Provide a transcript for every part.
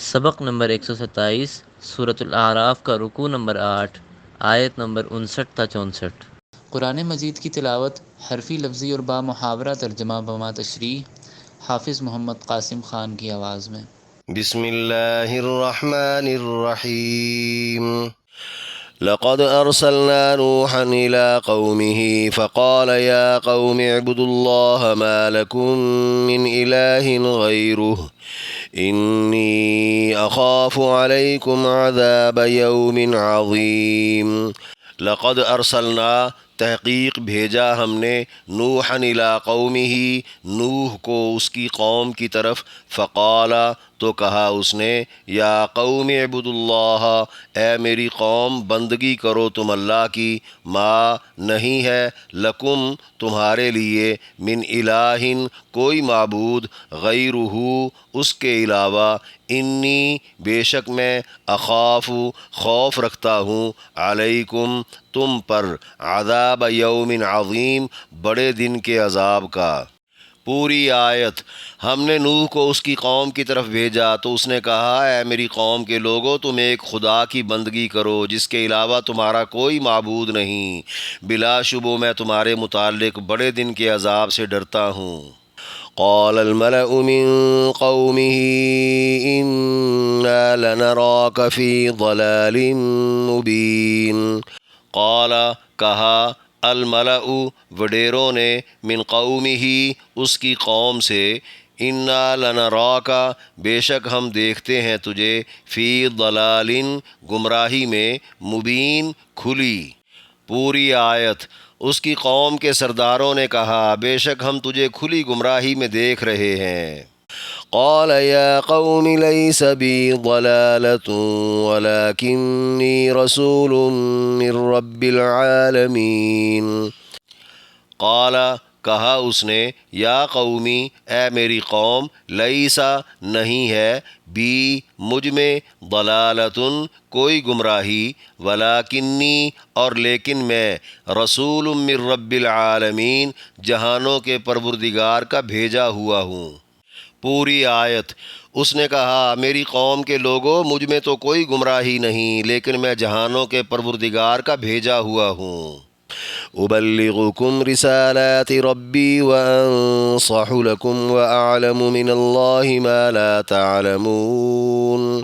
سبق نمبر 127 سورۃ الاعراف کا رکوع نمبر 8 آیت نمبر 59 تا 64۔ قرآن مجید کی تلاوت حرفی لفظی اور با محاورہ ترجمہ بما تشریح حافظ محمد قاسم خان کی آواز میں۔ بسم اللہ الرحمن الرحیم۔ لقد ارسلنا نوحا الى قومه فقال يا قوم اعبدوا الله ما لكم من اله غيره انی اخاف علیکم عذاب یوم عظیم۔ لقد ارسلنا تحقیق بھیجا ہم نے نوحا الی قومہ نوح کو اس کی قوم کی طرف، فقالا تو کہا اس نے، یا قوم اعبدوا اللہ اے میری قوم بندگی کرو تم اللہ کی، ما نہیں ہے لکم تمہارے لیے، من الہ کوئی معبود، غیرہ اس کے علاوہ، انی بے شک میں، اخاف خوف رکھتا ہوں، علیکم تم پر، عذاب یوم عظیم بڑے دن کے عذاب کا۔ پوری آیت۔ ہم نے نوح کو اس کی قوم کی طرف بھیجا تو اس نے کہا، اے میری قوم کے لوگو تم ایک خدا کی بندگی کرو جس کے علاوہ تمہارا کوئی معبود نہیں، بلا شبہ میں تمہارے متعلق بڑے دن کے عذاب سے ڈرتا ہوں۔ قال الملأ من قومه إنا لنراك في ضلال مبين۔ قال کہا، الملأ وڈیروں نے، من قومه اس کی قوم سے، انا لنراک بے شک ہم دیکھتے ہیں تجھے، فی ضلال گمراہی میں، مبین کھلی۔ پوری آیت۔ اس کی قوم کے سرداروں نے کہا، بے شک ہم تجھے کھلی گمراہی میں دیکھ رہے ہیں۔ قال یا قوم لیس بی ضلالۃ ولکنی رسول من رب العالمین۔ قال کہا اس نے، یا قومی اے میری قوم، لیسا نہیں ہے، بی مجھ میں، ضلالتن کوئی گمراہی، ولیکنی اور لیکن میں، رسول من رب العالمین جہانوں کے پروردگار کا بھیجا ہوا ہوں۔ پوری آیت۔ اس نے کہا، میری قوم کے لوگوں مجھ میں تو کوئی گمراہی نہیں، لیکن میں جہانوں کے پروردگار کا بھیجا ہوا ہوں۔ ابلغکم رسالات ربی وانصح لکم واعلم من اللہ ما لا تعلمون۔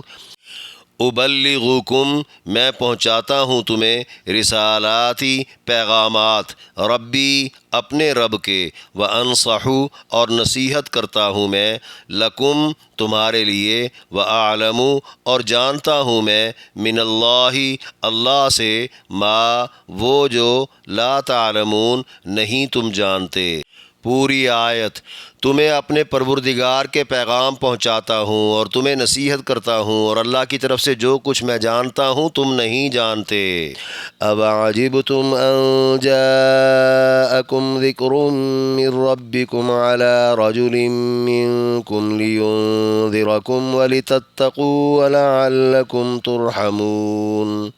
ابلغکم میں پہنچاتا ہوں تمہیں، رسالاتی پیغامات، ربی اپنے رب کے، وانصح اور نصیحت کرتا ہوں میں، لکم تمہارے لیے، واعلم اور جانتا ہوں میں، من اللہ اللہ سے، ما وہ جو، لا تعلمون نہیں تم جانتے۔ پوری آیت۔ تمہیں اپنے پروردگار کے پیغام پہنچاتا ہوں اور تمہیں نصیحت کرتا ہوں، اور اللہ کی طرف سے جو کچھ میں جانتا ہوں تم نہیں جانتے۔ اوعجبتم ان جاءکم ذکر من ربکم علی رجل منکم لینذرکم ولتتقوا ولعلکم ترحمون۔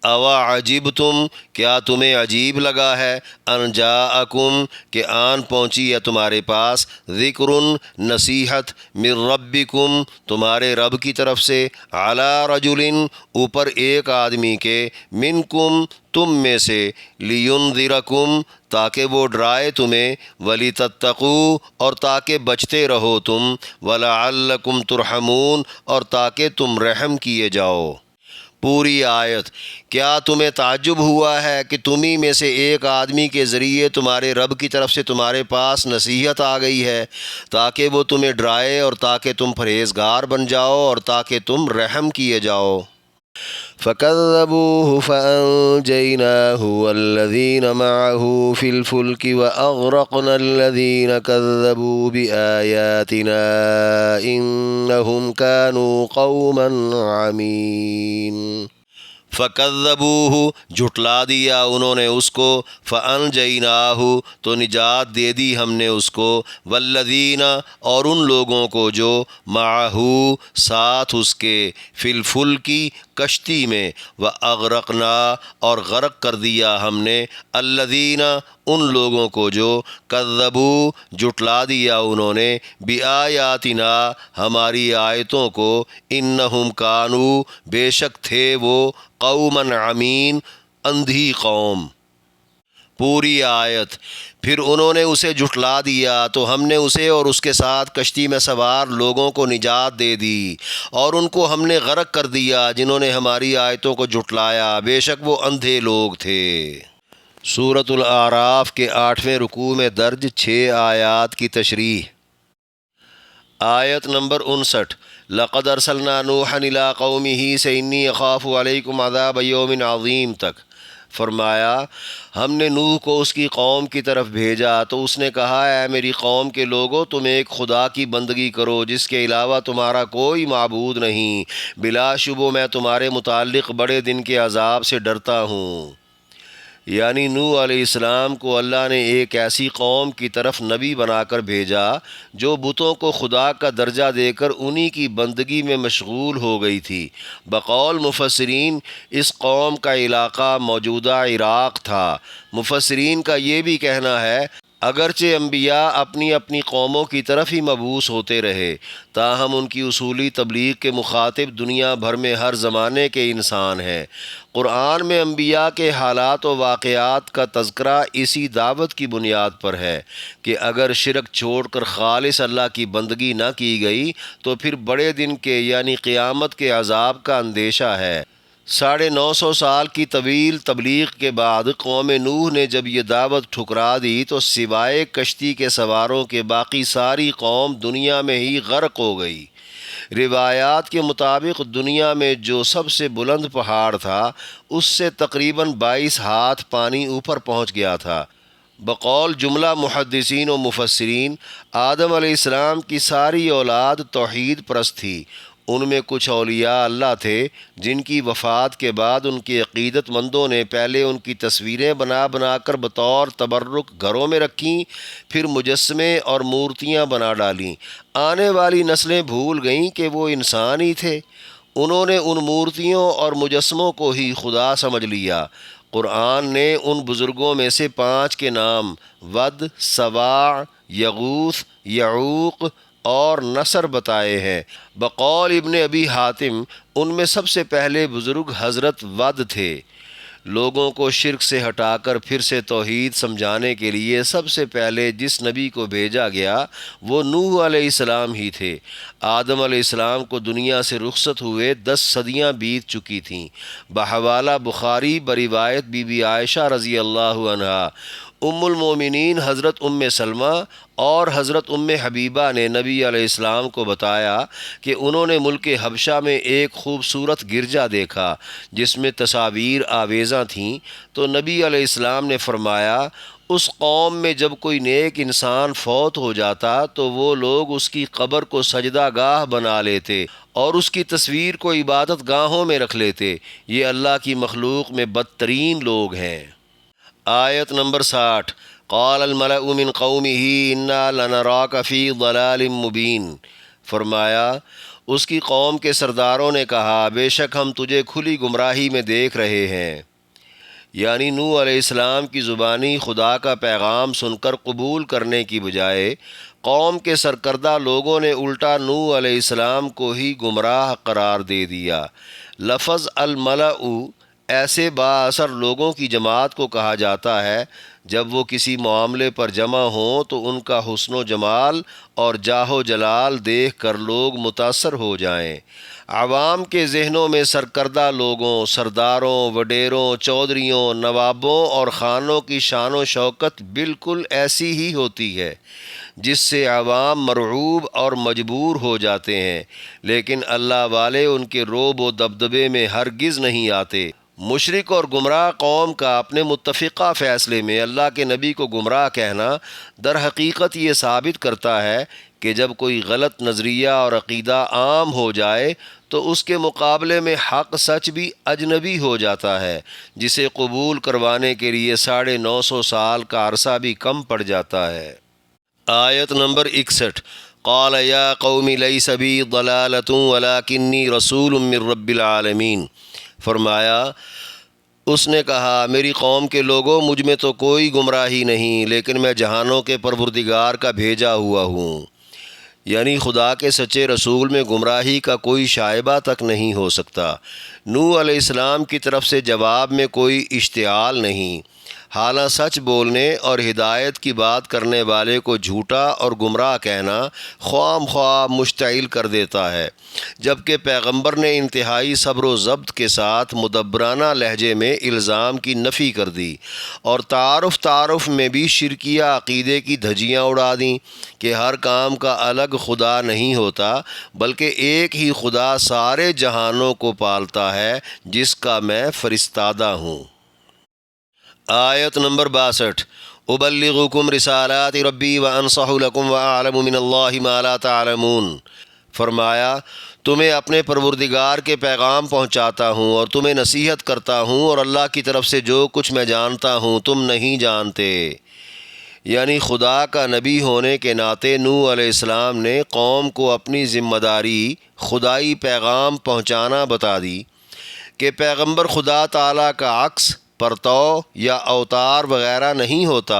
اوعجبتم کیا تمہیں عجیب لگا ہے، ان جاءکم کہ آن پہنچی ہے تمہارے پاس، ذکر نصیحت، من ربکم تمہارے رب کی طرف سے، علی رجل اوپر ایک آدمی کے، منکم تم میں سے، لینذرکم تاکہ وہ ڈرائے تمہیں، ولتتقوا اور تاکہ بچتے رہو تم، ولعلکم ترحمون اور تاکہ تم رحم کیے جاؤ۔ پوری آیت۔ کیا تمہیں تعجب ہوا ہے کہ تمہیں میں سے ایک آدمی کے ذریعے تمہارے رب کی طرف سے تمہارے پاس نصیحت آ گئی ہے، تاکہ وہ تمہیں ڈرائے اور تاکہ تم پرہیزگار بن جاؤ اور تاکہ تم رحم کیے جاؤ۔ فَكَذَّبُوهُ فَأَنجَيْنَاهُ وَالَّذِينَ مَعَهُ فِي الْفُلْكِ وَأَغْرَقْنَا الَّذِينَ كَذَّبُوا بِآيَاتِنَا إِنَّهُمْ كَانُوا قَوْمًا عَمِينَ۔ فَكَذَّبُوهُ جھٹلا دیا انہوں نے اس کو، فَأَنْجَيْنَاهُ تو نجات دے دی ہم نے اس کو، وَالَّذِينَ اور ان لوگوں کو جو مَعَهُ ساتھ اس کے، فِي الْفُلْكِ کشتی میں، وَأَغْرَقْنَا اور غرق کر دیا ہم نے، الَّذِينَ ان لوگوں کو جو کذبوا جھٹلا دیا انہوں نے، بِآیاتِنَا ہماری آیتوں کو، اِنَّهُمْ كَانُوا بے شک تھے وہ، قومًا عمین اندھی قوم۔ پوری آیت۔ پھر انہوں نے اسے جھٹلا دیا تو ہم نے اسے اور اس کے ساتھ کشتی میں سوار لوگوں کو نجات دے دی، اور ان کو ہم نے غرق کر دیا جنہوں نے ہماری آیتوں کو جھٹلایا، بے شک وہ اندھے لوگ تھے۔ سورۃ الاعراف کے 8ویں رکوع میں درج 6 آیات کی تشریح۔ آیت نمبر 59۔ لقد ارسلنا نوحا الی قومہ سے انی اخاف علیکم عذاب یوم عظیم تک۔ فرمایا ہم نے نوح کو اس کی قوم کی طرف بھیجا تو اس نے کہا، اے میری قوم کے لوگو، تم ایک خدا کی بندگی کرو جس کے علاوہ تمہارا کوئی معبود نہیں، بلا شبہ میں تمہارے متعلق بڑے دن کے عذاب سے ڈرتا ہوں۔ یعنی نوح علیہ السلام کو اللہ نے ایک ایسی قوم کی طرف نبی بنا کر بھیجا جو بتوں کو خدا کا درجہ دے کر انہی کی بندگی میں مشغول ہو گئی تھی۔ بقول مفسرین اس قوم کا علاقہ موجودہ عراق تھا۔ مفسرین کا یہ بھی کہنا ہے اگرچہ انبیاء اپنی اپنی قوموں کی طرف ہی مبعوث ہوتے رہے، تاہم ان کی اصولی تبلیغ کے مخاطب دنیا بھر میں ہر زمانے کے انسان ہیں۔ قرآن میں انبیاء کے حالات و واقعات کا تذکرہ اسی دعوت کی بنیاد پر ہے کہ اگر شرک چھوڑ کر خالص اللہ کی بندگی نہ کی گئی تو پھر بڑے دن کے یعنی قیامت کے عذاب کا اندیشہ ہے۔ 950 سال کی طویل تبلیغ کے بعد قوم نوح نے جب یہ دعوت ٹھکرا دی تو سوائے کشتی کے سواروں کے باقی ساری قوم دنیا میں ہی غرق ہو گئی۔ روایات کے مطابق دنیا میں جو سب سے بلند پہاڑ تھا اس سے تقریباً 22 ہاتھ پانی اوپر پہنچ گیا تھا۔ بقول جملہ محدثین و مفسرین آدم علیہ السلام کی ساری اولاد توحید پرست تھی۔ ان میں کچھ اولیاء اللہ تھے جن کی وفات کے بعد ان کے عقیدت مندوں نے پہلے ان کی تصویریں بنا بنا کر بطور تبرک گھروں میں رکھیں، پھر مجسمے اور مورتیاں بنا ڈالیں۔ آنے والی نسلیں بھول گئیں کہ وہ انسان ہی تھے۔ انہوں نے ان مورتیوں اور مجسموں کو ہی خدا سمجھ لیا۔ قرآن نے ان بزرگوں میں سے 5 کے نام ود، سواع، یغوث، یعوق اور نصر بتائے ہیں۔ بقول ابن ابی حاتم ان میں سب سے پہلے بزرگ حضرت ود تھے۔ لوگوں کو شرک سے ہٹا کر پھر سے توحید سمجھانے کے لیے سب سے پہلے جس نبی کو بھیجا گیا وہ نوح علیہ السلام ہی تھے۔ آدم علیہ السلام کو دنیا سے رخصت ہوئے 10 صدیاں بیت چکی تھیں۔ بحوالہ بخاری بروایت بی بی عائشہ رضی اللہ عنہا، ام المومنین حضرت ام سلمہ اور حضرت ام حبیبہ نے نبی علیہ السلام کو بتایا کہ انہوں نے ملک حبشہ میں ایک خوبصورت گرجا دیکھا جس میں تصاویر آویزاں تھیں، تو نبی علیہ السلام نے فرمایا اس قوم میں جب کوئی نیک انسان فوت ہو جاتا تو وہ لوگ اس کی قبر کو سجدہ گاہ بنا لیتے اور اس کی تصویر کو عبادت گاہوں میں رکھ لیتے۔ یہ اللہ کی مخلوق میں بدترین لوگ ہیں۔ آیت نمبر 60۔ قال الملأ من قومه انا لنراك في ضلال مبین۔ فرمایا اس کی قوم کے سرداروں نے کہا بے شک ہم تجھے کھلی گمراہی میں دیکھ رہے ہیں۔ یعنی نوح علیہ السلام کی زبانی خدا کا پیغام سن کر قبول کرنے کی بجائے قوم کے سرکردہ لوگوں نے الٹا نوح علیہ السلام کو ہی گمراہ قرار دے دیا۔ لفظ الملأ ایسے با اثر لوگوں کی جماعت کو کہا جاتا ہے جب وہ کسی معاملے پر جمع ہوں تو ان کا حسن و جمال اور جاہ و جلال دیکھ کر لوگ متاثر ہو جائیں۔ عوام کے ذہنوں میں سرکردہ لوگوں، سرداروں، وڈیروں، چودھریوں، نوابوں اور خانوں کی شان و شوکت بالکل ایسی ہی ہوتی ہے جس سے عوام مرعوب اور مجبور ہو جاتے ہیں، لیکن اللہ والے ان کے رعب و دبدبے میں ہرگز نہیں آتے۔ مشرک اور گمراہ قوم کا اپنے متفقہ فیصلے میں اللہ کے نبی کو گمراہ کہنا در حقیقت یہ ثابت کرتا ہے کہ جب کوئی غلط نظریہ اور عقیدہ عام ہو جائے تو اس کے مقابلے میں حق سچ بھی اجنبی ہو جاتا ہے، جسے قبول کروانے کے لیے 950 سال کا عرصہ بھی کم پڑ جاتا ہے۔ آیت نمبر 61 قال یا قوم لیس بی ضلالۃ ولکنی رسول من رب العالمین، فرمایا اس نے کہا میری قوم کے لوگوں، مجھ میں تو کوئی گمراہی نہیں، لیکن میں جہانوں کے پروردگار کا بھیجا ہوا ہوں، یعنی خدا کے سچے رسول میں گمراہی کا کوئی شائبہ تک نہیں ہو سکتا۔ نوح علیہ السلام کی طرف سے جواب میں کوئی اشتعال نہیں، حالانکہ سچ بولنے اور ہدایت کی بات کرنے والے کو جھوٹا اور گمراہ کہنا خواہ مخواہ مشتعل کر دیتا ہے، جبکہ پیغمبر نے انتہائی صبر و ضبط کے ساتھ مدبرانہ لہجے میں الزام کی نفی کر دی اور تعارف میں بھی شرکیہ عقیدے کی دھجیاں اڑا دیں کہ ہر کام کا الگ خدا نہیں ہوتا، بلکہ ایک ہی خدا سارے جہانوں کو پالتا ہے جس کا میں فرستادہ ہوں۔ آیت نمبر 62 ابلغکم رسالات ربی وانصح لکم واعلم من اللہ ما لا تعلمون، فرمایا تمہیں اپنے پروردگار کے پیغام پہنچاتا ہوں اور تمہیں نصیحت کرتا ہوں، اور اللہ کی طرف سے جو کچھ میں جانتا ہوں تم نہیں جانتے۔ یعنی خدا کا نبی ہونے کے ناطے نوح علیہ السلام نے قوم کو اپنی ذمہ داری خدائی پیغام پہنچانا بتا دی کہ پیغمبر خدا تعالیٰ کا عکس، پرتو یا اوتار وغیرہ نہیں ہوتا،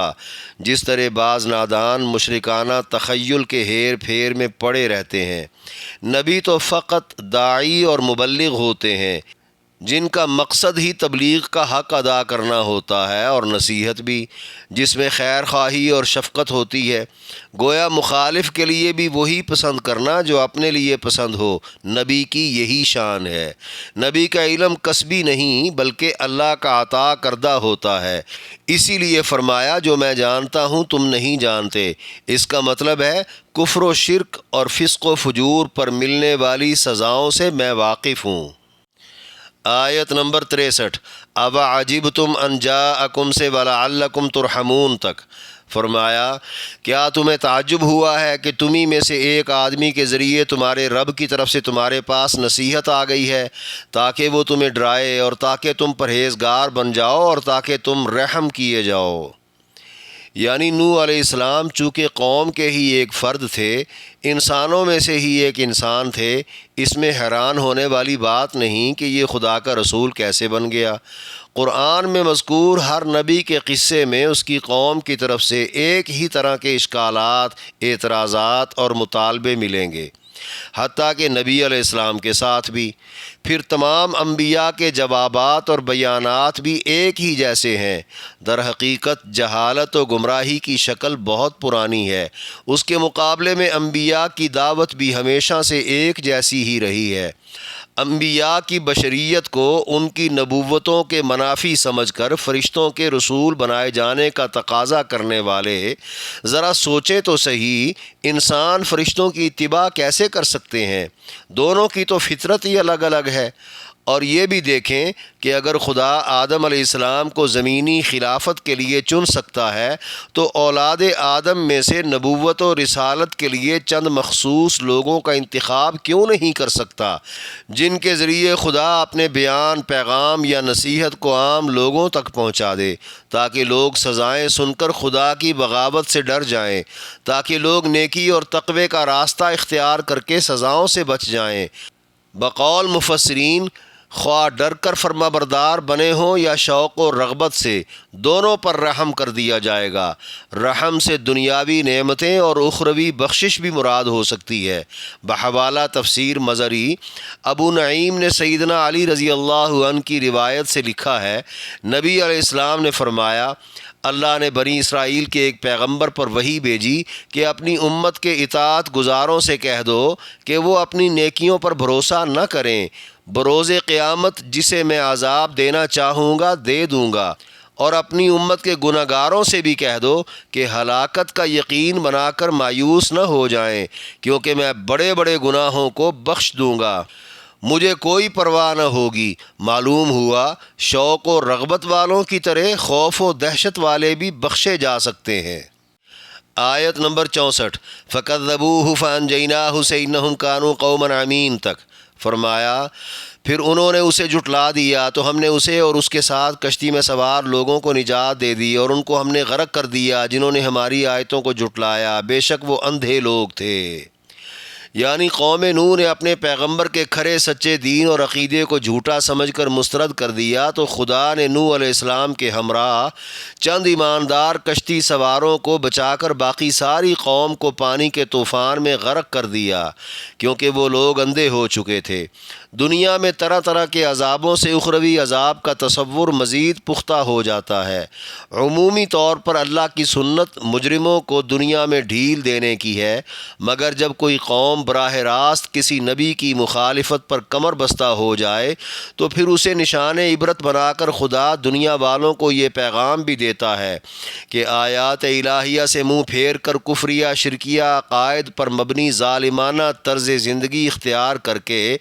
جس طرح بعض نادان مشرکانہ تخیل کے ہیر پھیر میں پڑے رہتے ہیں۔ نبی تو فقط داعی اور مبلغ ہوتے ہیں، جن کا مقصد ہی تبلیغ کا حق ادا کرنا ہوتا ہے اور نصیحت بھی، جس میں خیر خواہی اور شفقت ہوتی ہے۔ گویا مخالف کے لیے بھی وہی پسند کرنا جو اپنے لیے پسند ہو، نبی کی یہی شان ہے۔ نبی کا علم کسبی نہیں بلکہ اللہ کا عطا کردہ ہوتا ہے، اسی لیے فرمایا جو میں جانتا ہوں تم نہیں جانتے۔ اس کا مطلب ہے کفر و شرک اور فسق و فجور پر ملنے والی سزاؤں سے میں واقف ہوں۔ آیت نمبر 63 اوعجبتم ان جاءکم سے ولعلکم ترحمون تک، فرمایا کیا تمہیں تعجب ہوا ہے کہ تمہیں میں سے ایک آدمی کے ذریعے تمہارے رب کی طرف سے تمہارے پاس نصیحت آ گئی ہے تاکہ وہ تمہیں ڈرائے اور تاکہ تم پرہیزگار بن جاؤ اور تاکہ تم رحم کیے جاؤ۔ یعنی نوح علیہ السلام چونکہ قوم کے ہی ایک فرد تھے، انسانوں میں سے ہی ایک انسان تھے، اس میں حیران ہونے والی بات نہیں کہ یہ خدا کا رسول کیسے بن گیا۔ قرآن میں مذکور ہر نبی کے قصے میں اس کی قوم کی طرف سے ایک ہی طرح کے اشکالات، اعتراضات اور مطالبے ملیں گے، حتیٰ کہ نبی علیہ السلام کے ساتھ بھی۔ پھر تمام انبیاء کے جوابات اور بیانات بھی ایک ہی جیسے ہیں۔ در حقیقت جہالت و گمراہی کی شکل بہت پرانی ہے، اس کے مقابلے میں انبیاء کی دعوت بھی ہمیشہ سے ایک جیسی ہی رہی ہے۔ انبیاء کی بشریت کو ان کی نبوتوں کے منافی سمجھ کر فرشتوں کے رسول بنائے جانے کا تقاضا کرنے والے ذرا سوچیں تو صحیح، انسان فرشتوں کی اتباع کیسے کر سکتے ہیں؟ دونوں کی تو فطرت ہی الگ الگ ہے۔ اور یہ بھی دیکھیں کہ اگر خدا آدم علیہ السلام کو زمینی خلافت کے لیے چن سکتا ہے تو اولاد آدم میں سے نبوت و رسالت کے لیے چند مخصوص لوگوں کا انتخاب کیوں نہیں کر سکتا، جن کے ذریعے خدا اپنے بیان، پیغام یا نصیحت کو عام لوگوں تک پہنچا دے، تاکہ لوگ سزائیں سن کر خدا کی بغاوت سے ڈر جائیں، تاکہ لوگ نیکی اور تقوی کا راستہ اختیار کر کے سزاؤں سے بچ جائیں۔ بقول مفسرین، خواہ ڈر کر فرما بردار بنے ہوں یا شوق و رغبت سے، دونوں پر رحم کر دیا جائے گا۔ رحم سے دنیاوی نعمتیں اور اخروی بخشش بھی مراد ہو سکتی ہے۔ بحوالہ تفسیر مزری، ابو نعیم نے سیدنا علی رضی اللہ عنہ کی روایت سے لکھا ہے، نبی علیہ السلام نے فرمایا اللہ نے بنی اسرائیل کے ایک پیغمبر پر وحی بھیجی کہ اپنی امت کے اطاعت گزاروں سے کہہ دو کہ وہ اپنی نیکیوں پر بھروسہ نہ کریں، بروز قیامت جسے میں عذاب دینا چاہوں گا دے دوں گا، اور اپنی امت کے گناہ گاروں سے بھی کہہ دو کہ ہلاکت کا یقین بنا کر مایوس نہ ہو جائیں، کیونکہ میں بڑے بڑے گناہوں کو بخش دوں گا، مجھے کوئی پرواہ نہ ہوگی۔ معلوم ہوا شوق و رغبت والوں کی طرح خوف و دہشت والے بھی بخشے جا سکتے ہیں۔ آیت نمبر 64 فَكَذَّبُوهُ فَأَنجَيْنَاهُ سَإِنَّهُمْ كَانُوا قَوْمًا عَمِينَ تک فرمایا پھر انہوں نے اسے جھٹلا دیا تو ہم نے اسے اور اس کے ساتھ کشتی میں سوار لوگوں کو نجات دے دی اور ان کو ہم نے غرق کر دیا جنہوں نے ہماری آیتوں کو جھٹلایا، بے شک وہ اندھے لوگ تھے۔ یعنی قوم نوح نے اپنے پیغمبر کے کھرے سچے دین اور عقیدے کو جھوٹا سمجھ کر مسترد کر دیا تو خدا نے نوح علیہ السلام کے ہمراہ چند ایماندار کشتی سواروں کو بچا کر باقی ساری قوم کو پانی کے طوفان میں غرق کر دیا، کیونکہ وہ لوگ اندھے ہو چکے تھے۔ دنیا میں طرح طرح کے عذابوں سے اخروی عذاب کا تصور مزید پختہ ہو جاتا ہے۔ عمومی طور پر اللہ کی سنت مجرموں کو دنیا میں ڈھیل دینے کی ہے، مگر جب کوئی قوم براہ راست کسی نبی کی مخالفت پر کمر بستہ ہو جائے تو پھر اسے نشان عبرت بنا کر خدا دنیا والوں کو یہ پیغام بھی دیتا ہے کہ آیات الہیہ سے منہ پھیر کر کفریہ شرکیہ عقائد پر مبنی ظالمانہ طرز زندگی اختیار کر کے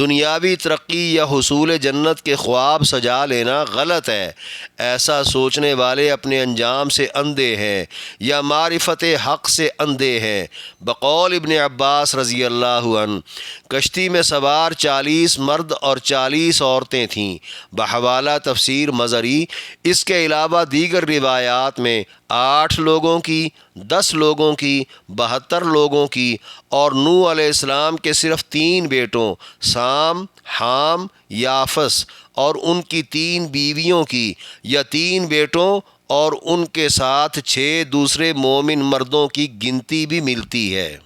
دنیاوی ترقی یا حصول جنت کے خواب سجا لینا غلط ہے۔ ایسا سوچنے والے اپنے انجام سے اندھے ہیں یا معرفت حق سے اندھے ہیں۔ بقول ابن عباس رضی اللہ عنہ کشتی میں سوار 40 مرد اور 40 عورتیں تھیں، بحوالہ تفسیر مزری۔ اس کے علاوہ دیگر روایات میں 8 لوگوں کی، 10 لوگوں کی، 72 لوگوں کی اور نوح علیہ السلام کے صرف 3 بیٹوں سام، حام، یافس اور ان کی 3 بیویوں کی یا 3 بیٹوں اور ان کے ساتھ 6 دوسرے مومن مردوں کی گنتی بھی ملتی ہے۔